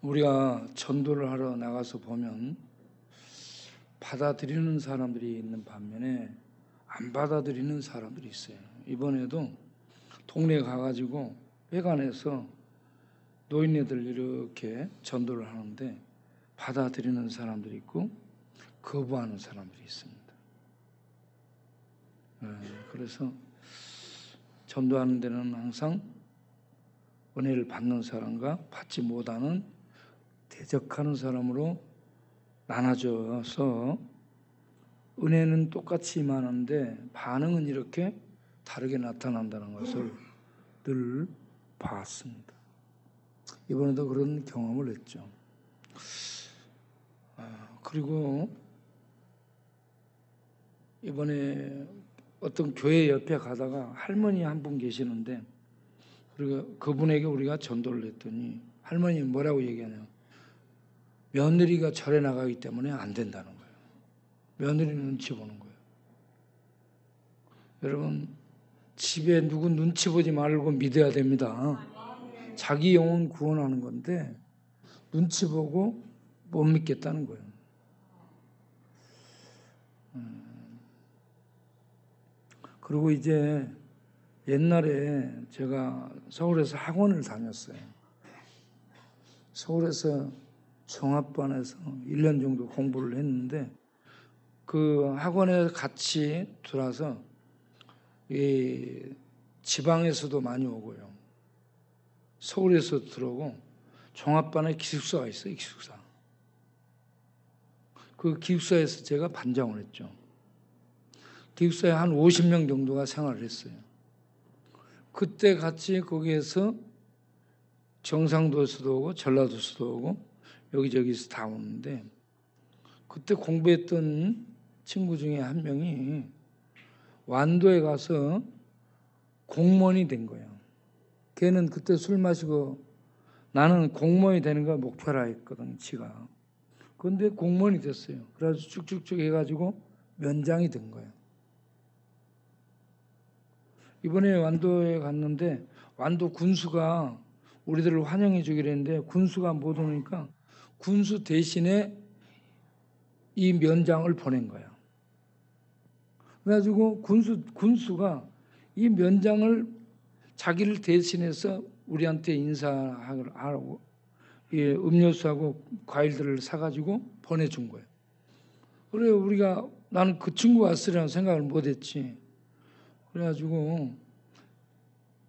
우리가 전도를 하러 나가서 보면 받아들이는 사람들이 있는 반면에 안 받아들이는 사람들이 있어요. 이번에도 동네에 가가지고 회관에서 노인네들 이렇게 전도를 하는데 받아들이는 사람들이 있고 거부하는 사람들이 있습니다. 그래서 전도하는 데는 항상 은혜를 받는 사람과 받지 못하는 대적하는 사람으로 나눠져서 은혜는 똑같이 임하는데 반응은 이렇게 다르게 나타난다는 것을 늘 봤습니다. 이번에도 그런 경험을 했죠. 그리고 이번에 어떤 교회 옆에 가다가 할머니 한 분 계시는데 그리고 그분에게 우리가 전도를 했더니 할머니 뭐라고 얘기하냐면 며느리가 절에 나가기 때문에 안 된다는 거예요. 며느리 눈치 보는 거예요. 여러분 집에 누구 눈치 보지 말고 믿어야 됩니다. 자기 영혼 구원하는 건데 눈치 보고 못 믿겠다는 거예요. 그리고 이제 옛날에 제가 서울에서 학원을 다녔어요. 서울에서 종합반에서 1년 정도 공부를 했는데 그 학원에 같이 들어와서 이 지방에서도 많이 오고요. 서울에서도 들어오고 종합반에 기숙사가 있어요. 기숙사. 그 기숙사에서 제가 반장을 했죠. 기숙사에 한 50명 정도가 생활을 했어요. 그때 같이 거기에서 경상도에서도 오고 전라도에서도 오고 여기저기서 다 오는데 그때 공부했던 친구 중에 한 명이 완도에 가서 공무원이 된 거예요. 걔는 그때 술 마시고 나는 공무원이 되는 거 목표라 했거든, 지가. 그런데 공무원이 됐어요. 그래서 쭉쭉쭉 해가지고 면장이 된 거예요. 이번에 완도에 갔는데 완도 군수가 우리들을 환영해 주기로 했는데 군수가 못 오니까 군수 대신에 이 면장을 보낸 거예요. 그래가지고 군수가 이 면장을 자기를 대신해서 우리한테 인사하고 음료수하고 과일들을 사가지고 보내준 거예요. 그래 나는 그 친구 왔으리라는 생각을 못했지. 그래가지고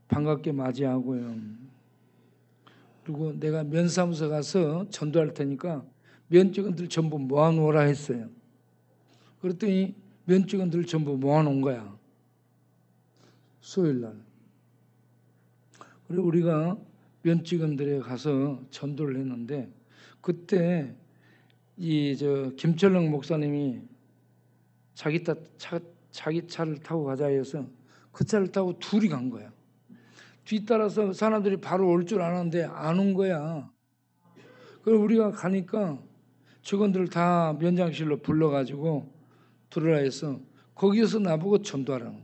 반갑게 맞이하고요. 그리고 내가 면사무소 가서 전도할 테니까 면직원들 전부 모아놓으라 했어요. 그랬더니 면직원들 전부 모아놓은 거야. 수요일 날. 그리고 우리가 면직원들에 가서 전도를 했는데 그때 김철렁 목사님이 자기 차를 타고 가자 해서 그 차를 타고 둘이 간 거야. 뒤따라서 사람들이 바로 올 줄 아는데 안 온 거야. 그래서 우리가 가니까 직원들을 다 면장실로 불러가지고 들으라 해서 거기에서 나보고 전도하라는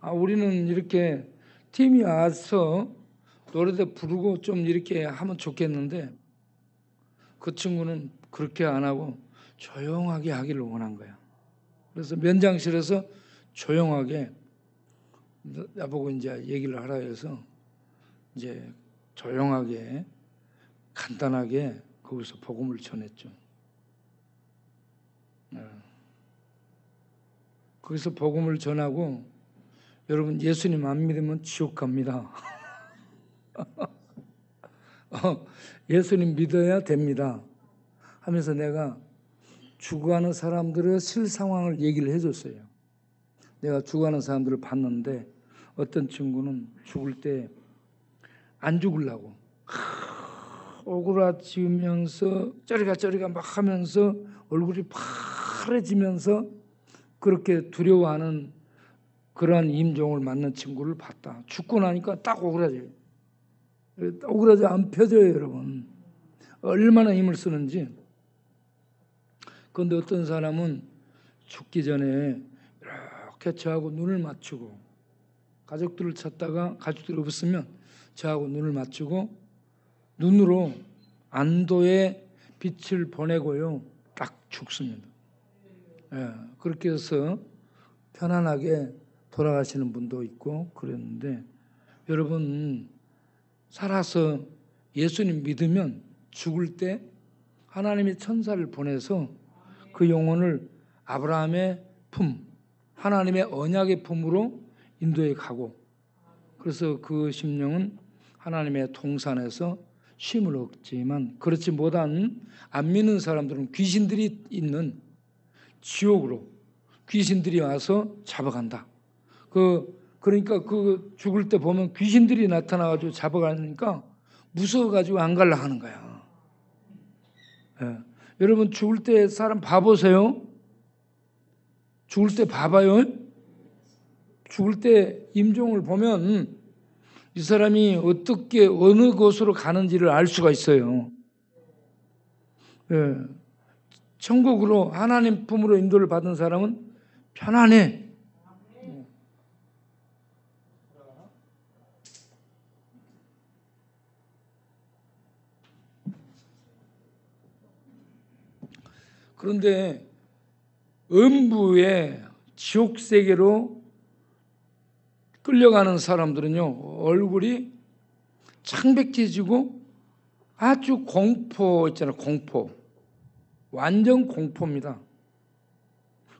거예요. 우리는 이렇게 팀이 와서 노래도 부르고 좀 이렇게 하면 좋겠는데 그 친구는 그렇게 안 하고 조용하게 하기를 원한 거야. 그래서 면장실에서 조용하게 나보고 이제 얘기를 하라 해서 이제 조용하게 간단하게 거기서 복음을 전했죠. 거기서 복음을 전하고 여러분 예수님 안 믿으면 지옥 갑니다. 예수님 믿어야 됩니다. 하면서 내가 죽어가는 사람들의 실상황을 얘기를 해줬어요. 내가 죽어가는 사람들을 봤는데 어떤 친구는 죽을 때 안 죽으려고 오그라지면서 저리가 막 하면서 얼굴이 파래지면서 그렇게 두려워하는 그러한 임종을 맞는 친구를 봤다. 죽고 나니까 딱 오그라져요. 오그라져 안 펴져요, 여러분. 얼마나 힘을 쓰는지. 그런데 어떤 사람은 죽기 전에 이렇게 저하고 눈을 맞추고 가족들을 찾다가 가족들이 없으면 저하고 눈을 맞추고 눈으로 안도의 빛을 보내고요. 딱 죽습니다. 그렇게 해서 편안하게 돌아가시는 분도 있고 그랬는데, 여러분 살아서 예수님 믿으면 죽을 때 하나님이 천사를 보내서 그 영혼을 아브라함의 품, 하나님의 언약의 품으로 인도에 가고, 그래서 그 심령은 하나님의 동산에서 쉼을 얻지만, 그렇지 못한 안 믿는 사람들은 귀신들이 있는 지옥으로 귀신들이 와서 잡아간다. 그러니까 그 죽을 때 보면 귀신들이 나타나가지고 잡아가니까 무서워가지고 안 갈라 하는 거야. 여러분 죽을 때 사람 봐보세요. 죽을 때 봐봐요. 죽을 때 임종을 보면 이 사람이 어떻게 어느 곳으로 가는지를 알 수가 있어요. 천국으로 하나님 품으로 인도를 받은 사람은 편안해. 그런데 음부의 지옥 세계로 끌려가는 사람들은요, 얼굴이 창백해지고 아주 공포 있잖아요. 공포. 완전 공포입니다.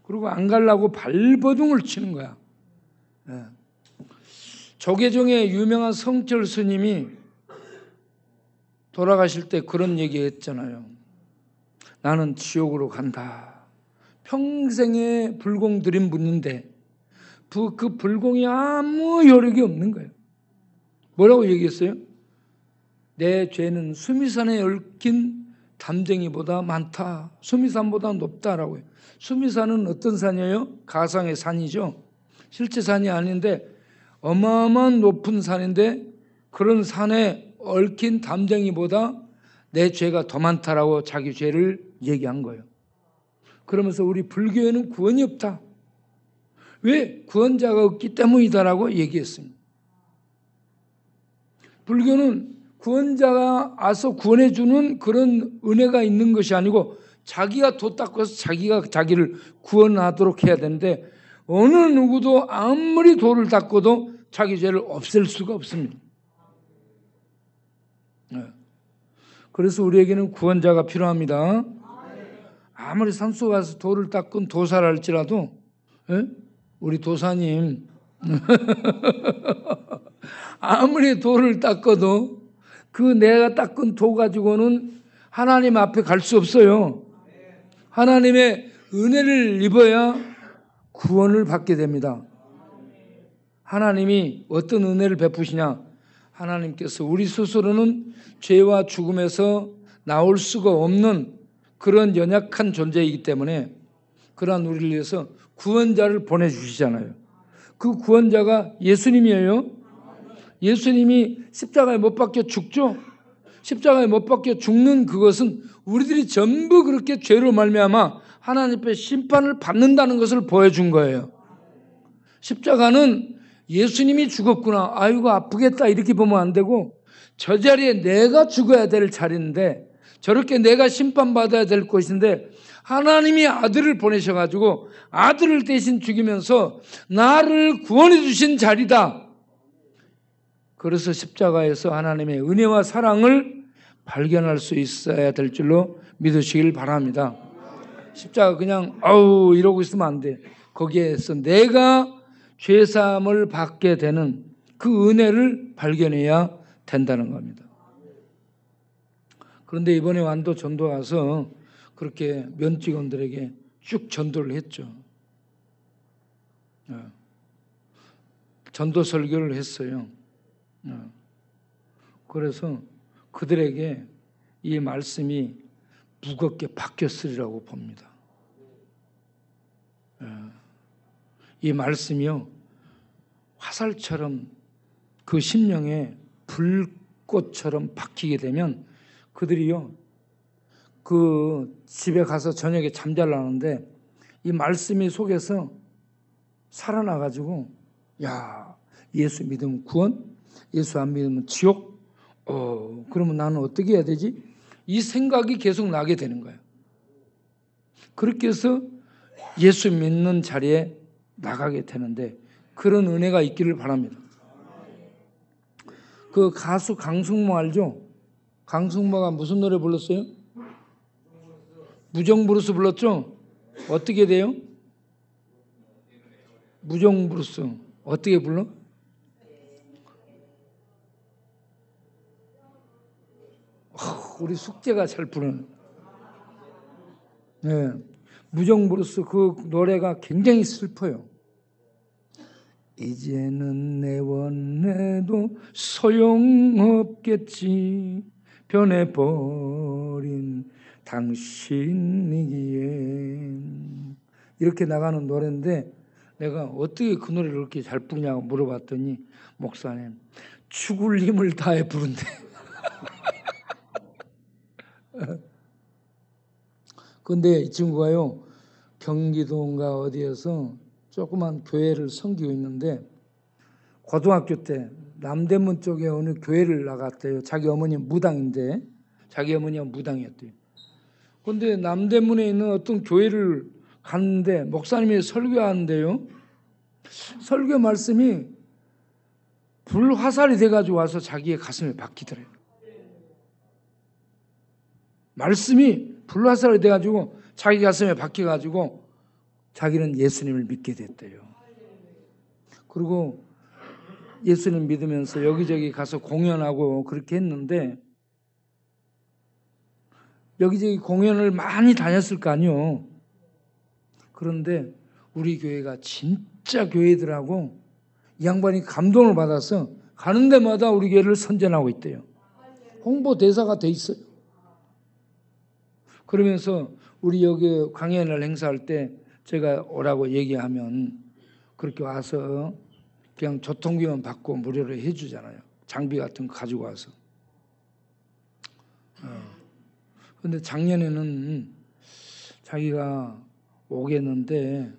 그리고 안 가려고 발버둥을 치는 거야. 조계종의 유명한 성철 스님이 돌아가실 때 그런 얘기 했잖아요. 나는 지옥으로 간다. 평생에 불공 들인 분인데 그 불공이 아무 효력이 없는 거예요. 뭐라고 얘기했어요? 내 죄는 수미산에 얽힌 담쟁이보다 많다. 수미산보다 높다라고 해요. 수미산은 어떤 산이에요? 가상의 산이죠. 실제 산이 아닌데 어마어마한 높은 산인데, 그런 산에 얽힌 담쟁이보다 내 죄가 더 많다라고 자기 죄를 얘기한 거예요. 그러면서 우리 불교에는 구원이 없다. 왜? 구원자가 없기 때문이다라고 얘기했습니다. 불교는 구원자가 와서 구원해주는 그런 은혜가 있는 것이 아니고 자기가 도 닦아서 자기가 자기를 구원하도록 해야 되는데, 어느 누구도 아무리 도를 닦아도 자기 죄를 없앨 수가 없습니다. 그래서 우리에게는 구원자가 필요합니다. 아무리 산속 가서 도를 닦은 도사를 할지라도, 우리 도사님 아무리 도를 닦아도 그 내가 닦은 도 가지고는 하나님 앞에 갈 수 없어요. 하나님의 은혜를 입어야 구원을 받게 됩니다. 하나님이 어떤 은혜를 베푸시냐? 하나님께서 우리 스스로는 죄와 죽음에서 나올 수가 없는 그런 연약한 존재이기 때문에 그러한 우리를 위해서 구원자를 보내주시잖아요. 그 구원자가 예수님이에요. 예수님이 십자가에 못 박혀 죽죠. 십자가에 못 박혀 죽는 그것은 우리들이 전부 그렇게 죄로 말미암아 하나님 앞에 심판을 받는다는 것을 보여준 거예요. 십자가는 예수님이 죽었구나, 아이고 아프겠다 이렇게 보면 안 되고, 저 자리에 내가 죽어야 될 자리인데, 저렇게 내가 심판받아야 될 것인데 하나님이 아들을 보내셔가지고 아들을 대신 죽이면서 나를 구원해 주신 자리다. 그래서 십자가에서 하나님의 은혜와 사랑을 발견할 수 있어야 될 줄로 믿으시길 바랍니다. 십자가 그냥 아우 이러고 있으면 안 돼. 거기에서 내가 죄사함을 받게 되는 그 은혜를 발견해야 된다는 겁니다. 그런데 이번에 완도 전도 와서 그렇게 면직원들에게 쭉 전도를 했죠. 전도 설교를 했어요. 그래서 그들에게 이 말씀이 무겁게 박혔으리라고 봅니다. 이 말씀이요, 화살처럼 그 심령에 불꽃처럼 박히게 되면 그들이요, 그 집에 가서 저녁에 잠자려는데 이 말씀이 속에서 살아나가지고, 야, 예수 믿으면 구원, 예수 안 믿으면 지옥, 그러면 나는 어떻게 해야 되지? 이 생각이 계속 나게 되는 거예요. 그렇게 해서 예수 믿는 자리에 나가게 되는데 그런 은혜가 있기를 바랍니다. 그 가수 강승모 알죠? 강승모가 무슨 노래 불렀어요? 무정브루스 불렀죠? 어떻게 돼요? 무정브루스 어떻게 불러? 우리 숙제가 잘 부르는. 네. 무정브루스 그 노래가 굉장히 슬퍼요. 이제는 내 원해도 소용없겠지 변해버린 당신이기엔 이렇게 나가는 노래인데 내가 어떻게 그 노래를 그렇게 잘 부르냐고 물어봤더니 목사님 죽을 힘을 다해 부른대. 근데 이 친구가요 경기도인가 어디에서 조그만 교회를 섬기고 있는데 고등학교 때 남대문 쪽에 어느 교회를 나갔대요. 자기 어머니 무당인데 자기 어머니가 무당이었대요. 그런데 남대문에 있는 어떤 교회를 갔는데 목사님이 설교하는데요. 설교 말씀이 불화살이 돼가지고 와서 자기의 가슴에 박히더래요. 말씀이 불화살이 돼가지고 자기 가슴에 박혀가지고 자기는 예수님을 믿게 됐대요. 그리고 예수님 믿으면서 여기저기 가서 공연하고 그렇게 했는데 여기저기 공연을 많이 다녔을 거 아니에요. 그런데 우리 교회가 진짜 교회들하고 이 양반이 감동을 받아서 가는 데마다 우리 교회를 선전하고 있대요. 홍보 대사가 돼 있어요. 그러면서 우리 여기 강연을 행사할 때 제가 오라고 얘기하면 그렇게 와서 그냥 교통비만 받고 무료로 해주잖아요. 장비 같은 거 가지고 와서. 그런데 작년에는 자기가 오겠는데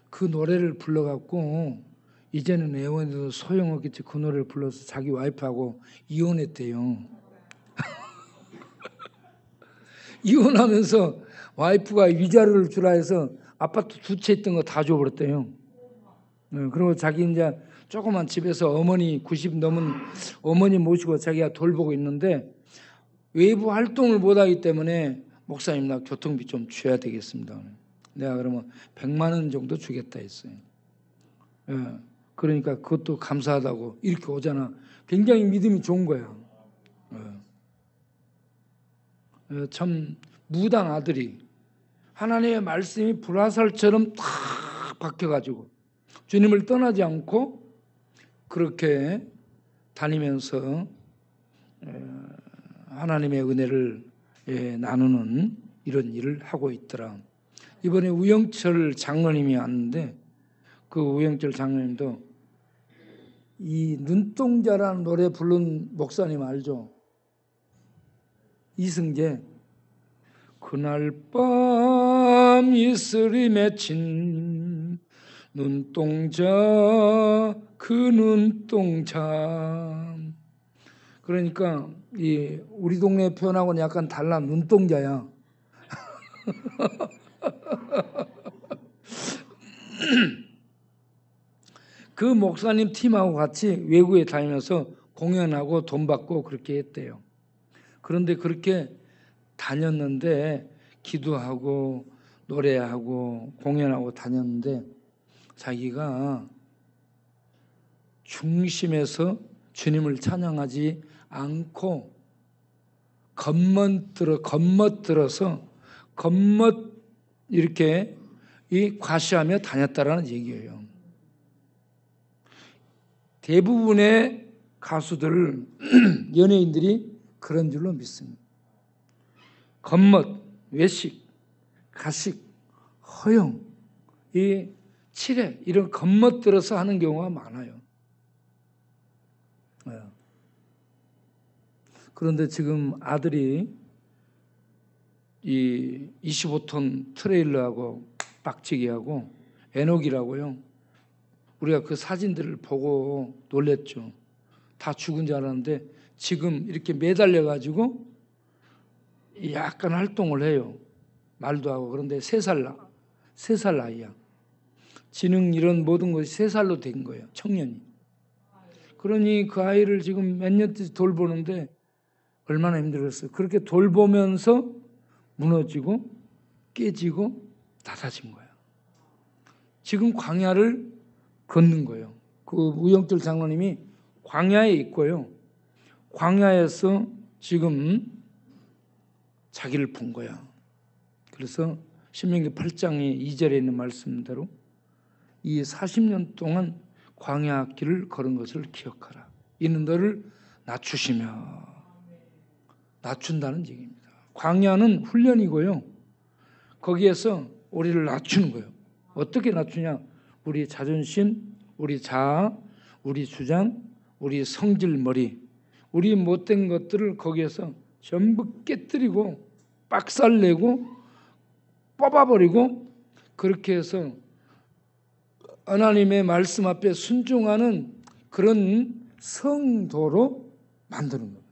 그 노래를 불러갖고 이제는 애원해도 소용없겠지 그 노래를 불러서 자기 와이프하고 이혼했대요. 이혼하면서 와이프가 위자료를 주라 해서 아파트 두 채 있던 거 다 줘버렸대요. 그리고 자기 이제 조그만 집에서 어머니 90 넘은 어머니 모시고 자기가 돌보고 있는데 외부 활동을 못하기 때문에 목사님 나 교통비 좀 줘야 되겠습니다. 내가 그러면 100만 원 정도 주겠다 했어요. 그러니까 그것도 감사하다고 이렇게 오잖아. 굉장히 믿음이 좋은 거야. 참 무당 아들이 하나님의 말씀이 불화살처럼 탁 박혀가지고 주님을 떠나지 않고 그렇게 다니면서 하나님의 은혜를 나누는 이런 일을 하고 있더라. 이번에 우영철 장로님이 왔는데 그 우영철 장로님도 이 눈동자라는 노래 부른 목사님 알죠? 이승재. 그날 밤 이슬이 맺힌 눈동자 그 눈동자. 그러니까 이 우리 동네 표현하고는 약간 달라. 눈동자야. 그 목사님 팀하고 같이 외국에 다니면서 공연하고 돈 받고 그렇게 했대요. 그런데 그렇게 다녔는데 기도하고 노래하고 공연하고 다녔는데 자기가 중심에서 주님을 찬양하지 않고 겉멋들어서 이렇게 과시하며 다녔다라는 얘기예요. 대부분의 가수들, 연예인들이 그런 줄로 믿습니다. 겉멋, 외식, 가식, 허영, 이 칠해 이런 겉멋들어서 하는 경우가 많아요. 그런데 지금 아들이 이 25톤 트레일러하고 빡치기하고 에녹이라고요. 우리가 그 사진들을 보고 놀랬죠. 다 죽은 줄 알았는데 지금 이렇게 매달려 가지고 약간 활동을 해요. 말도 하고. 그런데 3살 아이야. 지능 이런 모든 것이 3살로 된 거예요. 청년이. 그러니 그 아이를 지금 몇 년째 돌보는데 얼마나 힘들었어요. 그렇게 돌보면서 무너지고 깨지고 닫아진 거예요. 지금 광야를 걷는 거예요. 그 우영철 장로님이 광야에 있고요. 광야에서 지금 자기를 본 거야. 그래서 신명기 8장의 2절에 있는 말씀대로 이 40년 동안 광야 길을 걸은 것을 기억하라. 이는 너를 낮추시며, 낮춘다는 얘기입니다. 광야는 훈련이고요. 거기에서 우리를 낮추는 거예요. 어떻게 낮추냐? 우리 자존심, 우리 자아, 우리 주장, 우리 성질머리, 우리 못된 것들을 거기에서 전부 깨뜨리고 빡살내고 뽑아버리고 그렇게 해서 하나님의 말씀 앞에 순종하는 그런 성도로 만드는 겁니다.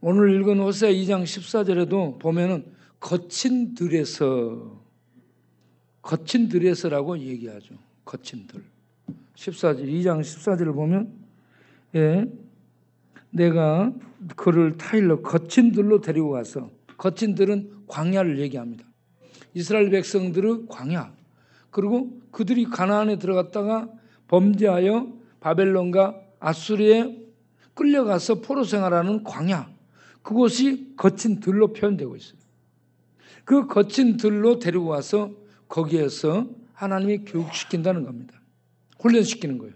오늘 읽은 호세아 2장 14절에도 보면은 거친 들에서라고 얘기하죠. 거친 들. 14절, 2장 14절을 보면 내가 그를 타일러 거친 들로 데리고 가서, 거친 들은 광야를 얘기합니다. 이스라엘 백성들의 광야, 그리고 그들이 가나안에 들어갔다가 범죄하여 바벨론과 아수리에 끌려가서 포로 생활하는 광야, 그곳이 거친 들로 표현되고 있어요. 그 거친 들로 데리고 와서 거기에서 하나님이 교육시킨다는 겁니다. 훈련시키는 거예요.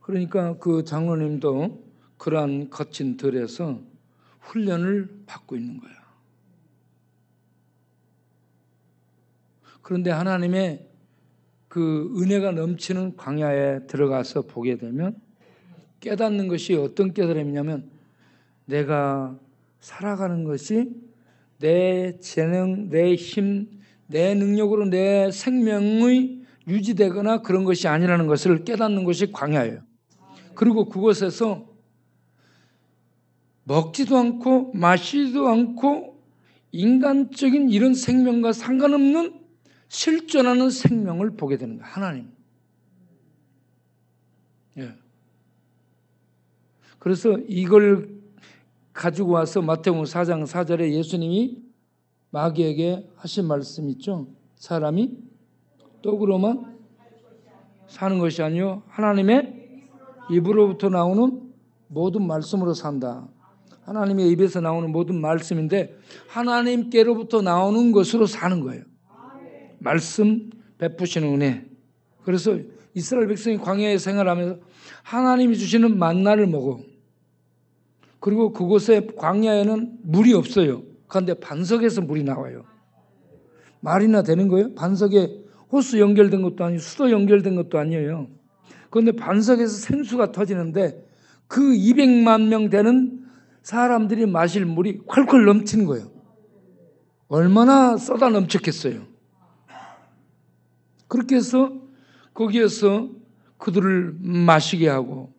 그러니까 그 장로님도 그러한 거친 들에서 훈련을 받고 있는 거야. 그런데 하나님의 그 은혜가 넘치는 광야에 들어가서 보게 되면 깨닫는 것이 어떤 깨달음이냐면, 내가 살아가는 것이 내 재능, 내 힘, 내 능력으로 내 생명이 유지되거나 그런 것이 아니라는 것을 깨닫는 것이 광야예요. 그리고 그곳에서 먹지도 않고 마시지도 않고 인간적인 이런 생명과 상관없는 실존하는 생명을 보게 되는 거예요. 하나님. 그래서 이걸 가지고 와서 마태복음 4장 4절에 예수님이 마귀에게 하신 말씀 있죠. 사람이 떡으로만 사는 것이 아니요 하나님의 입으로부터 나오는 모든 말씀으로 산다. 하나님의 입에서 나오는 모든 말씀인데 하나님께로부터 나오는 것으로 사는 거예요. 말씀 베푸시는 은혜. 그래서 이스라엘 백성이 광야에 생활하면서 하나님이 주시는 만나를 먹어. 그리고 그곳에 광야에는 물이 없어요. 그런데 반석에서 물이 나와요. 말이나 되는 거예요? 반석에 호수 연결된 것도 아니고 수도 연결된 것도 아니에요. 그런데 반석에서 생수가 터지는데 그 200만 명 되는 사람들이 마실 물이 콸콸 넘치는 거예요. 얼마나 쏟아 넘쳤겠어요. 그렇게 해서 거기에서 그들을 마시게 하고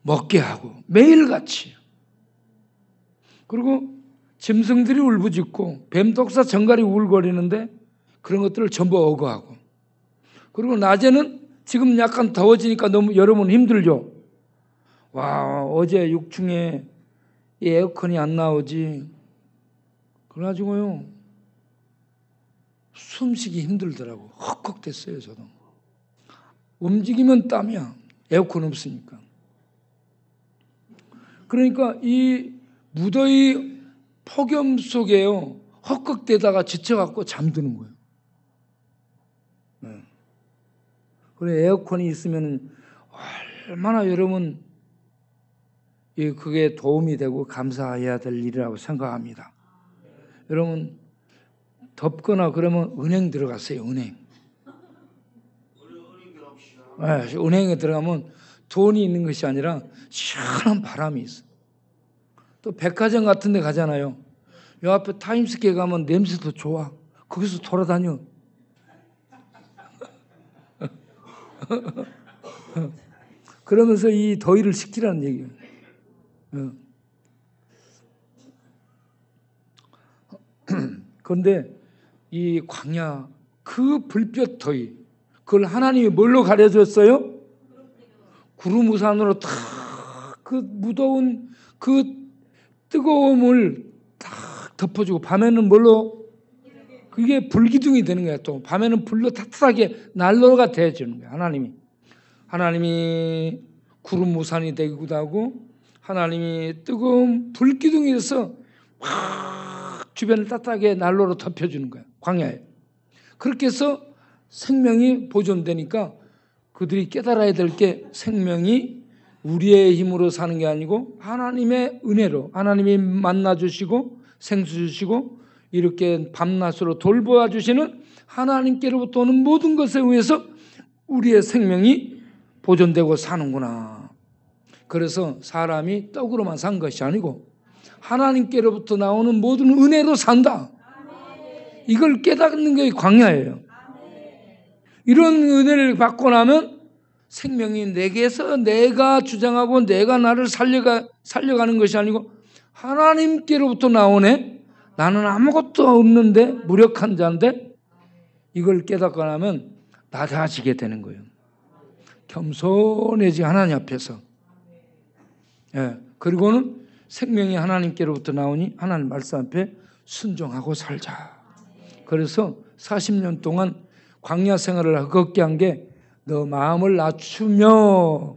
먹게 하고 매일같이. 그리고 짐승들이 울부짖고 뱀독사 정갈이 울거리는데 그런 것들을 전부 어거하고. 그리고 낮에는 지금 약간 더워지니까 너무 여러분 힘들죠. 와, 어제 6층에 에어컨이 안 나오지. 그래가지고요 숨쉬기 힘들더라고. 헉헉 됐어요. 저도 움직이면 땀이야. 에어컨 없으니까. 그러니까 이 무더위 폭염 속에요 헉헉대다가 지쳐갖고 잠드는 거예요. 그래 에어컨이 있으면 얼마나 여러분 그게 도움이 되고 감사해야 될 일이라고 생각합니다. 여러분 덥거나 그러면 은행 들어갔어요. 은행. 은행에 들어가면 돈이 있는 것이 아니라 시원한 바람이 있어. 또 백화점 같은 데 가잖아요. 요 앞에 타임스퀘어 가면 냄새도 좋아. 거기서 돌아다녀. 그러면서 이 더위를 식히라는 얘기예요. 그런데 이 광야 그 불볕 더위 그걸 하나님이 뭘로 가려줬어요? 구름 우산으로 다 그 무더운 그 뜨거움을 딱 덮어주고 밤에는 뭘로? 그게 불기둥이 되는 거야. 또 밤에는 불로 따뜻하게 난로가 되어주는 거야. 하나님이 구름 우산이 되기도 하고 하나님이 뜨거운 불기둥이 돼서 확 주변을 따뜻하게 난로로 덮여주는 거야. 광야에. 그렇게 해서 생명이 보존되니까 그들이 깨달아야 될 게 생명이 우리의 힘으로 사는 게 아니고 하나님의 은혜로 하나님이 만나주시고 생수 주시고 이렇게 밤낮으로 돌보아 주시는 하나님께로부터 오는 모든 것에 의해서 우리의 생명이 보존되고 사는구나. 그래서 사람이 떡으로만 산 것이 아니고 하나님께로부터 나오는 모든 은혜로 산다. 이걸 깨닫는 게 광야예요. 이런 은혜를 받고 나면 생명이 내게서 내가 주장하고 내가 나를 살려가는 것이 아니고 하나님께로부터 나오네. 나는 아무것도 없는데 무력한 자인데 이걸 깨닫고 나면 낮아지게 되는 거예요. 겸손해지 하나님 앞에서. 그리고는 생명이 하나님께로부터 나오니 하나님 말씀 앞에 순종하고 살자. 그래서 40년 동안 광야 생활을 걷게 한 게 너 마음을 낮추며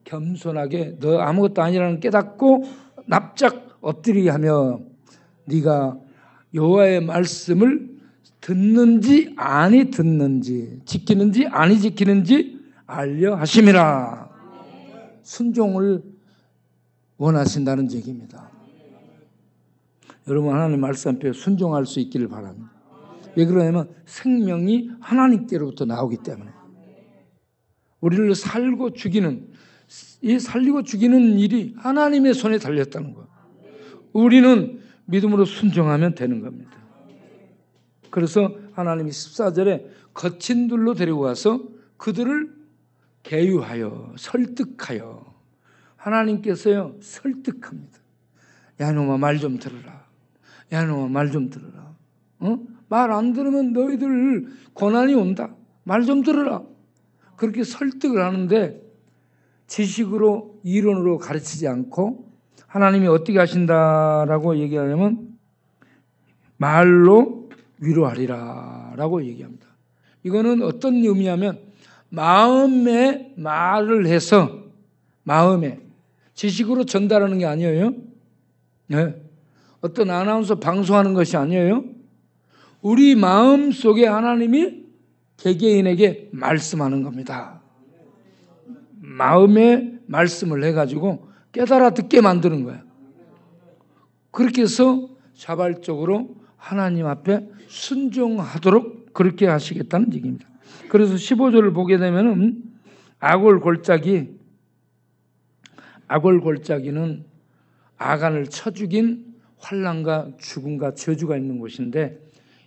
겸손하게 너 아무것도 아니라는 깨닫고 납작 엎드리게 하며 네가 여호와의 말씀을 듣는지 아니 듣는지 지키는지 아니 지키는지 알려 하심이라. 순종을 원하신다는 얘기입니다. 여러분 하나님 말씀 앞에 순종할 수 있기를 바랍니다. 왜 그러냐면 생명이 하나님께로부터 나오기 때문에. 우리를 살고 죽이는 이 살리고 죽이는 일이 하나님의 손에 달렸다는 거예요. 우리는 믿음으로 순종하면 되는 겁니다. 그래서 하나님이 14절에 거친 둘로 데리고 가서 그들을 계유하여 설득하여 하나님께서요 설득합니다. 야 놈아 말 좀 들어라. 야 놈아 말 좀 들어라. 말 안 들으면 너희들 고난이 온다. 말 좀 들어라. 그렇게 설득을 하는데 지식으로 이론으로 가르치지 않고 하나님이 어떻게 하신다라고 얘기하냐면 말로 위로하리라 라고 얘기합니다. 이거는 어떤 의미냐면 마음에 말을 해서 마음에 지식으로 전달하는 게 아니에요. 네. 어떤 아나운서 방송하는 것이 아니에요. 우리 마음 속에 하나님이 개개인에게 말씀하는 겁니다. 마음에 말씀을 해가지고 깨달아 듣게 만드는 거예요. 그렇게 해서 자발적으로 하나님 앞에 순종하도록 그렇게 하시겠다는 얘기입니다. 그래서 15절을 보게 되면은 아골골짜기는 아간을 쳐 죽인 환난과 죽음과 저주가 있는 곳인데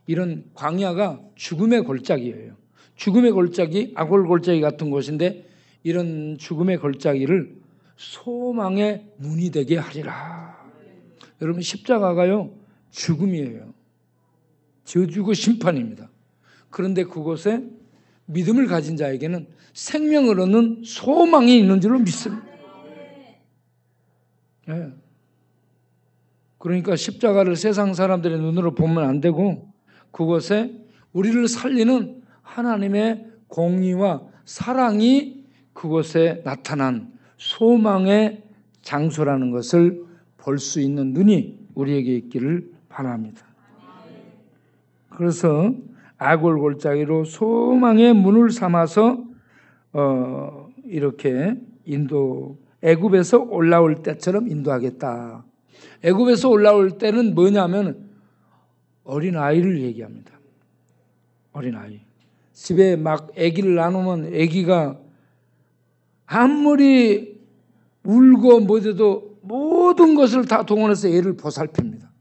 이런 광야가 죽음의 골짜기예요. 죽음의 골짜기, 아골골짜기 같은 곳인데 이런 죽음의 골짜기를 소망의 문이 되게 하리라. 여러분 십자가가요 죽음이에요. 저주고 심판입니다. 그런데 그곳에 믿음을 가진 자에게는 생명을 얻는 소망이 있는 줄로 믿습니다. 네. 그러니까 십자가를 세상 사람들의 눈으로 보면 안 되고 그곳에 우리를 살리는 하나님의 공의와 사랑이 그곳에 나타난 소망의 장소라는 것을 볼 수 있는 눈이 우리에게 있기를 바랍니다. 그래서 아골골짜기로 소망의 문을 삼아서 이렇게 애굽에서 올라올 때처럼 인도하겠다. 애굽에서 올라올 때는 뭐냐면 어린아이를 얘기합니다. 어린아이. 집에 막 아기를 낳으면 아기가 아무리 울고 뭐래도 모든 것을 다 동원해서 애를 보살핍니다.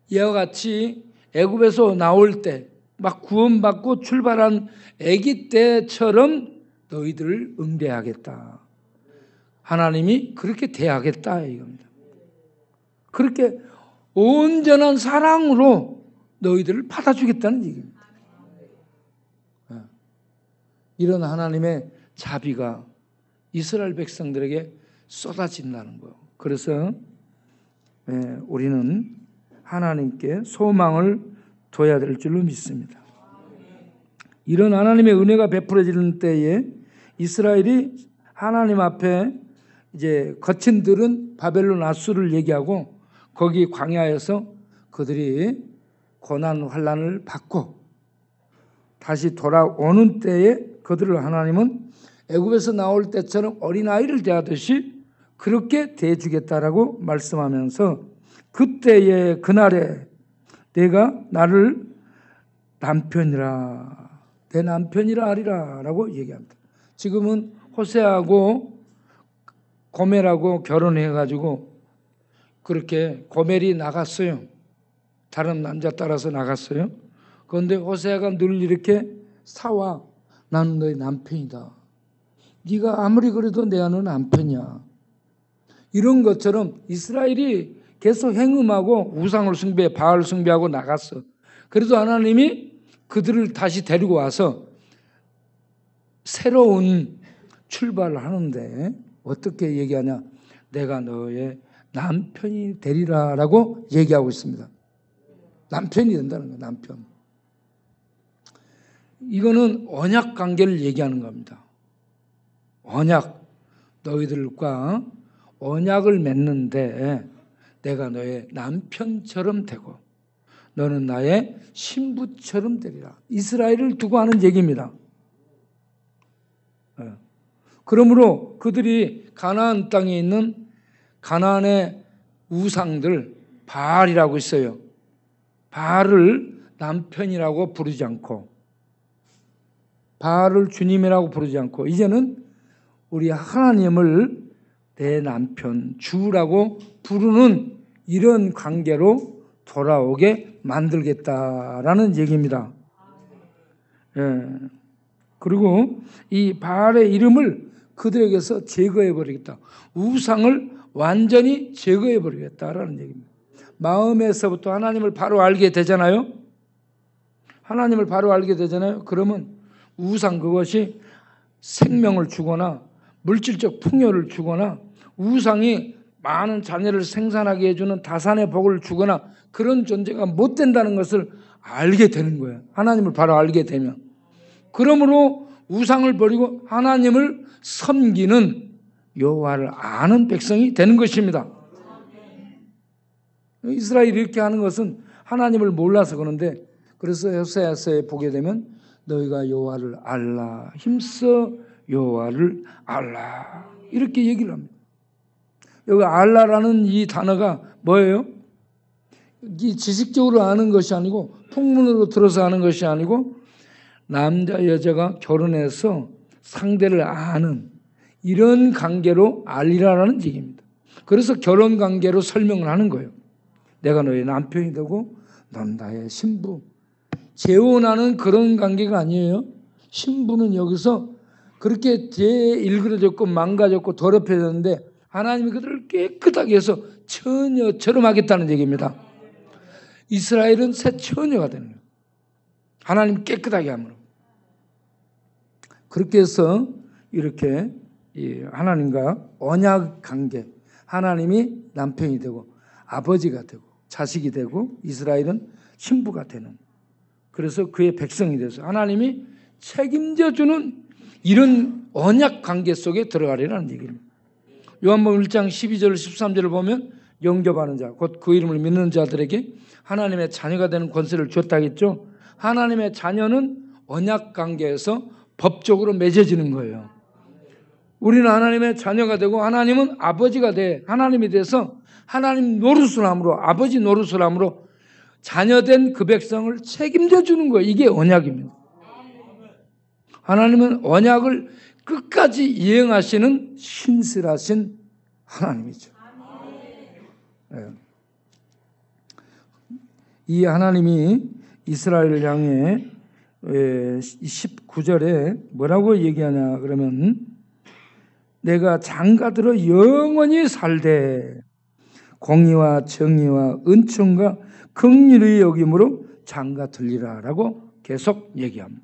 이와 같이 애굽에서 나올 때 막 구원받고 출발한 아기 때처럼 너희들을 응대하겠다. 하나님이 그렇게 대하겠다 이겁니다. 그렇게 온전한 사랑으로 너희들을 받아주겠다는 얘기입니다. 이런 하나님의 자비가 이스라엘 백성들에게 쏟아진다는 거예요. 그래서 우리는 하나님께 소망을 둬야 될 줄로 믿습니다. 이런 하나님의 은혜가 베풀어지는 때에 이스라엘이 하나님 앞에 이제 거친 들은 바벨론 아수를 얘기하고 거기 광야에서 그들이 고난 환난을 받고 다시 돌아오는 때에 그들을 하나님은 애굽에서 나올 때처럼 어린아이를 대하듯이 그렇게 대해주겠다라고 말씀하면서 그때에 그날에 내가 나를 남편이라 내 남편이라 하리라 라고 얘기합니다. 지금은 호세하고 고멜하고 결혼해가지고 그렇게 고멜이 나갔어요. 다른 남자 따라서 나갔어요. 그런데 호세아가 늘 이렇게 사와 나는 너의 남편이다. 네가 아무리 그래도 내가 너 남편이야. 이런 것처럼 이스라엘이 계속 행음하고 우상을 숭배해 바알 숭배하고 나갔어. 그래도 하나님이 그들을 다시 데리고 와서 새로운 출발을 하는데 어떻게 얘기하냐. 내가 너의 남편이 되리라 라고 얘기하고 있습니다. 남편이 된다는 거예요. 남편. 이거는 언약 관계를 얘기하는 겁니다. 언약. 너희들과 언약을 맺는데 내가 너의 남편처럼 되고 너는 나의 신부처럼 되리라. 이스라엘을 두고 하는 얘기입니다. 그러므로 그들이 가나안 땅에 있는 가나안의 우상들 바알이라고 있어요. 바알을 남편이라고 부르지 않고 바알을 주님이라고 부르지 않고 이제는 우리 하나님을 내 남편 주라고 부르는 이런 관계로 돌아오게 만들겠다라는 얘기입니다. 그리고 이 바알의 이름을 그들에게서 제거해버리겠다. 우상을 완전히 제거해버리겠다라는 얘기입니다. 마음에서부터 하나님을 바로 알게 되잖아요. 하나님을 바로 알게 되잖아요. 그러면 우상 그것이 생명을 주거나 물질적 풍요를 주거나 우상이 많은 자녀를 생산하게 해주는 다산의 복을 주거나 그런 존재가 못 된다는 것을 알게 되는 거예요. 하나님을 바로 알게 되면. 그러므로 우상을 버리고 하나님을 섬기는 여호와를 아는 백성이 되는 것입니다. 이스라엘이 이렇게 하는 것은 하나님을 몰라서 그런데 그래서 호세아서에 보게 되면 너희가 여호와를 알라 힘써 여호와를 알라 이렇게 얘기를 합니다. 여기 알라라는 이 단어가 뭐예요? 이 지식적으로 아는 것이 아니고 풍문으로 들어서 아는 것이 아니고 남자 여자가 결혼해서 상대를 아는 이런 관계로 알리라라는 얘기입니다. 그래서 결혼 관계로 설명을 하는 거예요. 내가 너의 남편이 되고 넌 나의 신부. 재혼하는 그런 관계가 아니에요. 신부는 여기서 그렇게 일그러졌고 망가졌고 더럽혀졌는데 하나님이 그들을 깨끗하게 해서 처녀처럼 하겠다는 얘기입니다. 이스라엘은 새 처녀가 되는 거예요. 하나님 깨끗하게 함으로. 그렇게 해서 이렇게 하나님과 언약 관계, 하나님이 남편이 되고 아버지가 되고 자식이 되고 이스라엘은 신부가 되는, 그래서 그의 백성이 돼서 하나님이 책임져주는 이런 언약 관계 속에 들어가리라는 얘기입니다. 요한복음 1장 12절 13절을 보면 영접하는 자, 곧 그 이름을 믿는 자들에게 하나님의 자녀가 되는 권세를 줬다겠죠. 하나님의 자녀는 언약 관계에서 법적으로 맺어지는 거예요. 우리는 하나님의 자녀가 되고 하나님은 아버지가 돼 하나님이 돼서 하나님 노릇을 함으로 아버지 노릇을 함으로 자녀된 그 백성을 책임져 주는 거예요. 이게 언약입니다. 하나님은 언약을 끝까지 이행하시는 신실하신 하나님이죠. 이 하나님이 이스라엘을 향해 19절에 뭐라고 얘기하냐 그러면 내가 장가들어 영원히 살되 공의와 정의와 은총과 긍휼의 여김으로 장가들리라 라고 계속 얘기합니다.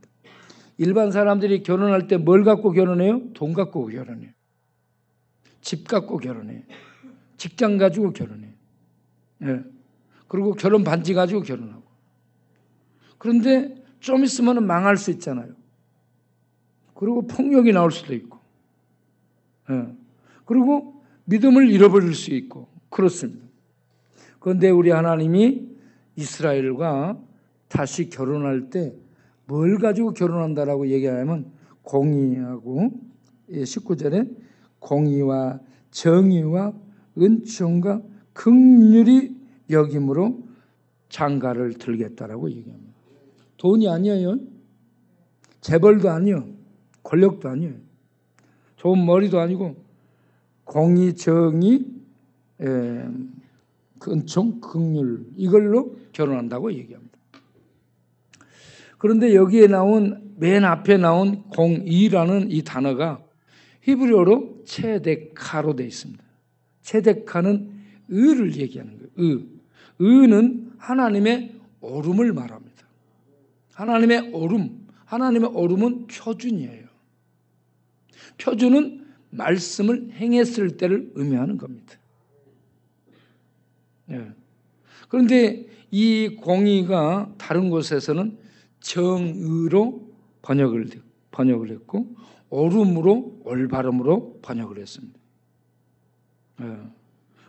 일반 사람들이 결혼할 때 뭘 갖고 결혼해요? 돈 갖고 결혼해요. 집 갖고 결혼해요. 직장 가지고 결혼해요. 예. 그리고 결혼 반지 가지고 결혼하고. 그런데 좀 있으면 망할 수 있잖아요. 그리고 폭력이 나올 수도 있고. 예. 그리고 믿음을 잃어버릴 수 있고. 그렇습니다. 그런데 우리 하나님이 이스라엘과 다시 결혼할 때 뭘 가지고 결혼한다라고 얘기하면 공의하고 19절에 공의와 정의와 은총과 긍휼이 여김으로 장가를 들겠다라고 얘기합니다. 돈이 아니에요. 재벌도 아니에요. 권력도 아니에요. 좋은 머리도 아니고 공의, 정의, 은총, 긍휼 이걸로 결혼한다고 얘기합니다. 그런데 여기에 나온 맨 앞에 나온 공의라는 이 단어가 히브리어로 체데카로 되어 있습니다. 체데카는 의를 얘기하는 거예요. 의는 하나님의 옳음을 말합니다. 하나님의 옳음은 표준이에요. 표준은 말씀을 행했을 때를 의미하는 겁니다. 그런데 이 공의가 다른 곳에서는 정의로 번역을 했고 옳음으로 올바름으로 번역을 했습니다.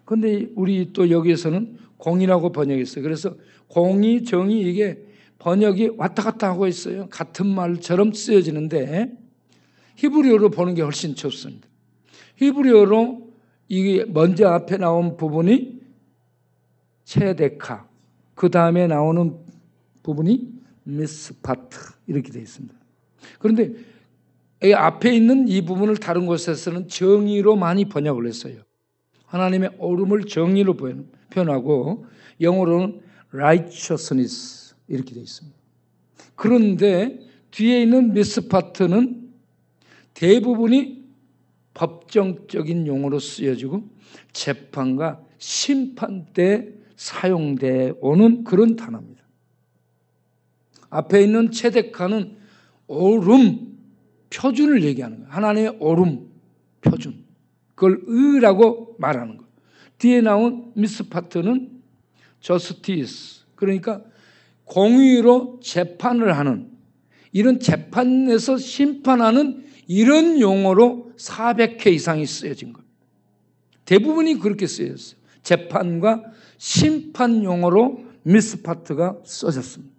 그런데 우리 또 여기에서는 공의라고 번역했어요. 그래서 공의, 정의 이게 번역이 왔다 갔다 하고 있어요. 같은 말처럼 쓰여지는데 히브리어로 보는 게 훨씬 좋습니다. 히브리어로 이게 먼저 앞에 나온 부분이 체데카, 그 다음에 나오는 부분이 미스파트 이렇게 되어 있습니다. 그런데 이 앞에 있는 이 부분을 다른 곳에서는 정의로 많이 번역을 했어요. 하나님의 옳음을 정의로 표현하고 영어로는 righteousness 이렇게 되어 있습니다. 그런데 뒤에 있는 미스파트는 대부분이 법정적인 용어로 쓰여지고 재판과 심판 때 사용되어 오는 그런 단어입니다. 앞에 있는 체데카는 옳음, 표준을 얘기하는 거예요. 하나님의 옳음, 표준. 그걸 의라고 말하는 거예요. 뒤에 나온 미스파트는 저스티스, 그러니까 공의로 재판을 하는, 이런 재판에서 심판하는 이런 용어로 400회 이상이 쓰여진 겁니다. 대부분이 그렇게 쓰여졌어요. 재판과 심판 용어로 미스파트가 써졌습니다.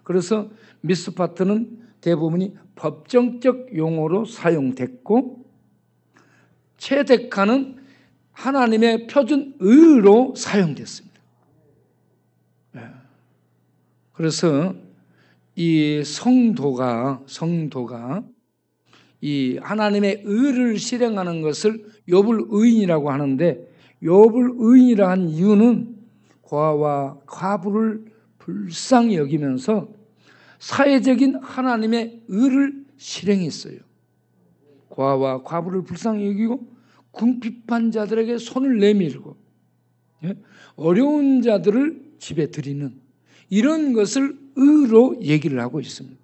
그래서 미스파트는 대부분이 법정적 용어로 사용됐고 체데카는 하나님의 표준 의로 사용됐습니다. 그래서 이 성도가 이 하나님의 의를 실행하는 것을 욥을 의인이라고 하는데 욥을 의인이라 한 이유는 고아와 과부를 불쌍히 여기면서 사회적인 하나님의 의를 실행했어요. 고아와 과부를 불쌍히 여기고 궁핍한 자들에게 손을 내밀고 어려운 자들을 집에 들이는 이런 것을 의로 얘기를 하고 있습니다.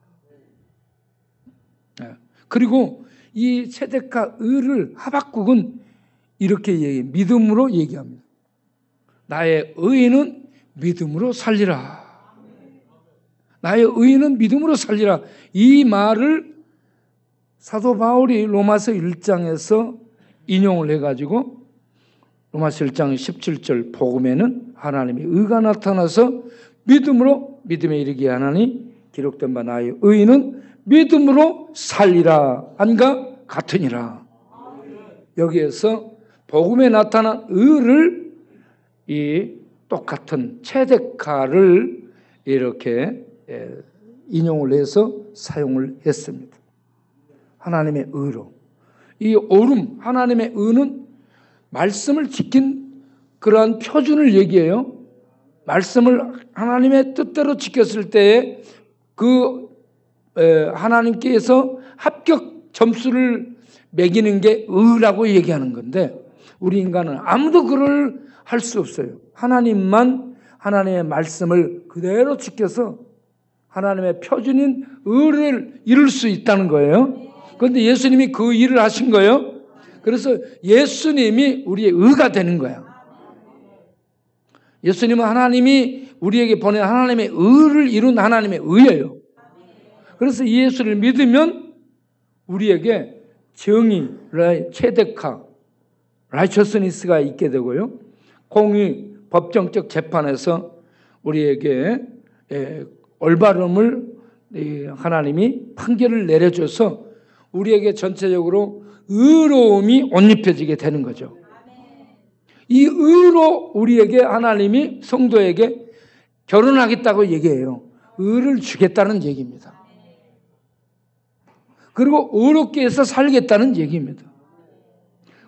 그리고 이 체데카 의를 하박국은 이렇게 믿음으로 얘기합니다. 나의 의인은 믿음으로 살리라. 나의 의인은 믿음으로 살리라. 이 말을 사도 바울이 로마서 1장에서 인용을 해가지고 로마서 1장 17절 복음에는 하나님의 의가 나타나서 믿음으로 믿음에 이르게 하나니 기록된 바 나의 의인은 믿음으로 살리라 한가 같으니라. 여기에서 복음에 나타난 의를 이 똑같은 체데카를 이렇게 인용을 해서 사용을 했습니다. 하나님의 의로. 이 옳음, 하나님의 의는 말씀을 지킨 그러한 표준을 얘기해요. 말씀을 하나님의 뜻대로 지켰을 때에 그 하나님께서 합격 점수를 매기는 게 의라고 얘기하는 건데, 우리 인간은 아무도 그걸 할 수 없어요. 하나님만 하나님의 말씀을 그대로 지켜서 하나님의 표준인 의를 이룰 수 있다는 거예요. 그런데 예수님이 그 일을 하신 거예요. 그래서 예수님이 우리의 의가 되는 거야. 예수님은 하나님이 우리에게 보낸 하나님의 의를 이룬 하나님의 의예요. 그래서 이 예수를 믿으면 우리에게 정의, 체득화, 라이처스니스가 있게 되고요. 공의, 법정적 재판에서 우리에게 올바름을 하나님이 판결을 내려줘서 우리에게 전체적으로 의로움이 옷 입혀지게 되는 거죠. 이 의로 우리에게 하나님이 성도에게 결혼하겠다고 얘기해요. 의를 주겠다는 얘기입니다. 그리고 의롭게 해서 살겠다는 얘기입니다.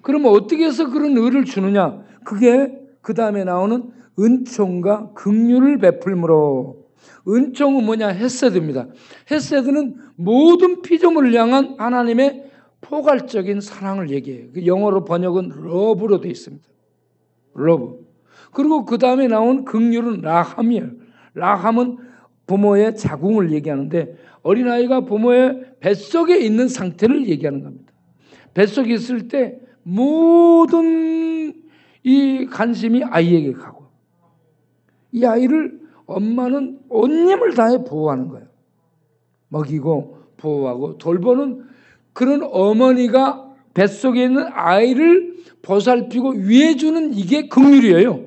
그러면 어떻게 해서 그런 의를 주느냐? 그게 그 다음에 나오는 은총과 긍휼을 베풀므로. 은총은 뭐냐? 헤세드입니다. 헤세드는 모든 피조물을 향한 하나님의 포괄적인 사랑을 얘기해요. 영어로 번역은 러브로 되어 있습니다. 러브. 그리고 그 다음에 나온 긍휼은 라함이에요. 라함은 부모의 자궁을 얘기하는데, 어린아이가 부모의 뱃속에 있는 상태를 얘기하는 겁니다. 뱃속에 있을 때 모든 이 관심이 아이에게 가고, 이 아이를 엄마는 온 힘을 다해 보호하는 거예요. 먹이고 보호하고 돌보는 그런 어머니가 뱃속에 있는 아이를 보살피고 위해주는 이게 긍휼이에요.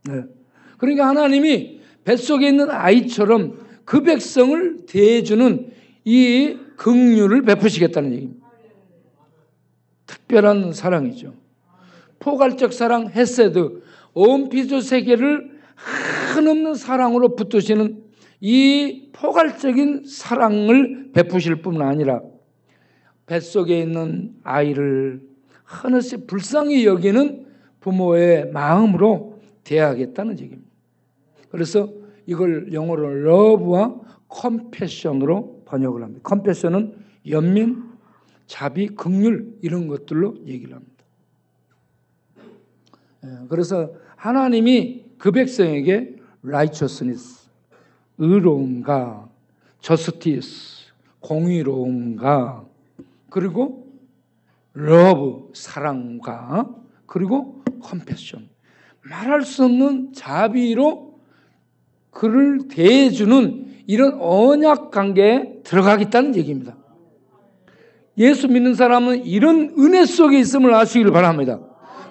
네. 그러니까 하나님이 뱃속에 있는 아이처럼 그 백성을 대해주는 이 긍휼을 베푸시겠다는 얘기입니다. 특별한 사랑이죠. 포괄적 사랑, 헤세드, 온 피조 세계를 한없는 사랑으로 붙드시는 이 포괄적인 사랑을 베푸실 뿐 아니라 뱃속에 있는 아이를 하나씩 불쌍히 여기는 부모의 마음으로 대하겠다는 얘기입니다. 그래서 이걸 영어로 러브와 컴패션으로 번역을 합니다. 컴패션은 연민, 자비, 긍휼 이런 것들로 얘기를 합니다. 그래서 하나님이 그 백성에게 righteousness, 의로움과 justice, 공의로움과 그리고 love, 사랑과 그리고 compassion, 말할 수 없는 자비로 그를 대해주는 이런 언약 관계에 들어가겠다는 얘기입니다. 예수 믿는 사람은 이런 은혜 속에 있음을 아시길 바랍니다.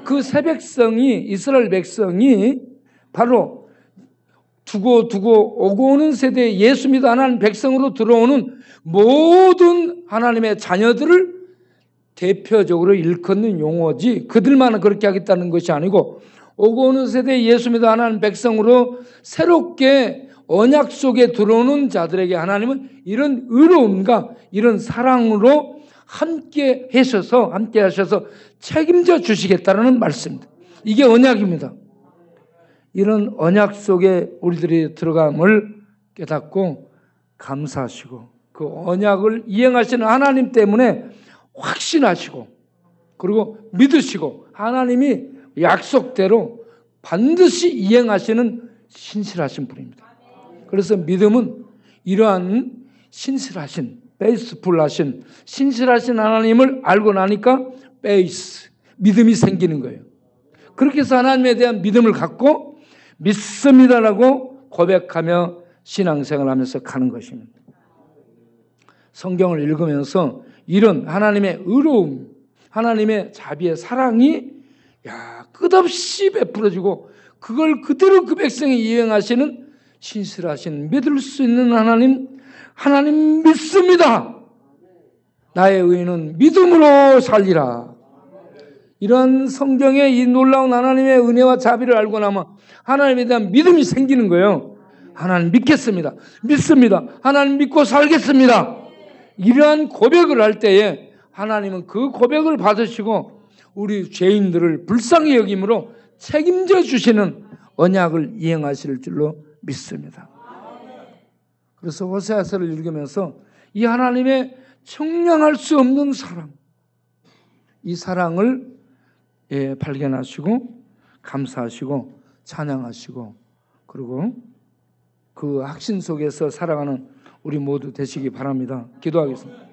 그 새 백성이, 이스라엘 백성이 바로 두고 오고 오는 세대에 예수 믿어 하나님 백성으로 들어오는 모든 하나님의 자녀들을 대표적으로 일컫는 용어지, 그들만 그렇게 하겠다는 것이 아니고 오고 오는 세대에 예수 믿어 하나님 백성으로 새롭게 언약 속에 들어오는 자들에게 하나님은 이런 의로움과 이런 사랑으로 함께 하셔서 책임져 주시겠다는 말씀입니다. 이게 언약입니다. 이런 언약 속에 우리들이 들어감을 깨닫고 감사하시고 그 언약을 이행하시는 하나님 때문에 확신하시고 그리고 믿으시고 하나님이 약속대로 반드시 이행하시는 신실하신 분입니다. 그래서 믿음은 이러한 신실하신, 베이스풀하신, 신실하신 하나님을 알고 나니까 베이스, 믿음이 생기는 거예요. 그렇게 해서 하나님에 대한 믿음을 갖고 믿습니다라고 고백하며 신앙생활을 하면서 가는 것입니다. 성경을 읽으면서 이런 하나님의 의로움, 하나님의 자비의 사랑이 끝없이 베풀어지고 그걸 그대로 그 백성이 이행하시는 신실하신, 믿을 수 있는 하나님 믿습니다. 나의 의인은 믿음으로 살리라. 이런 성경의 이 놀라운 하나님의 은혜와 자비를 알고 나면 하나님에 대한 믿음이 생기는 거예요. 하나님 믿겠습니다. 믿습니다. 하나님 믿고 살겠습니다. 이러한 고백을 할 때에 하나님은 그 고백을 받으시고 우리 죄인들을 불쌍히 여김으로 책임져 주시는 언약을 이행하실 줄로 믿습니다. 그래서 호세아서를 읽으면서 이 하나님의 청량할 수 없는 사랑, 이 사랑을 발견하시고 감사하시고 찬양하시고, 그리고 그 확신 속에서 살아가는 우리 모두 되시기 바랍니다. 기도하겠습니다.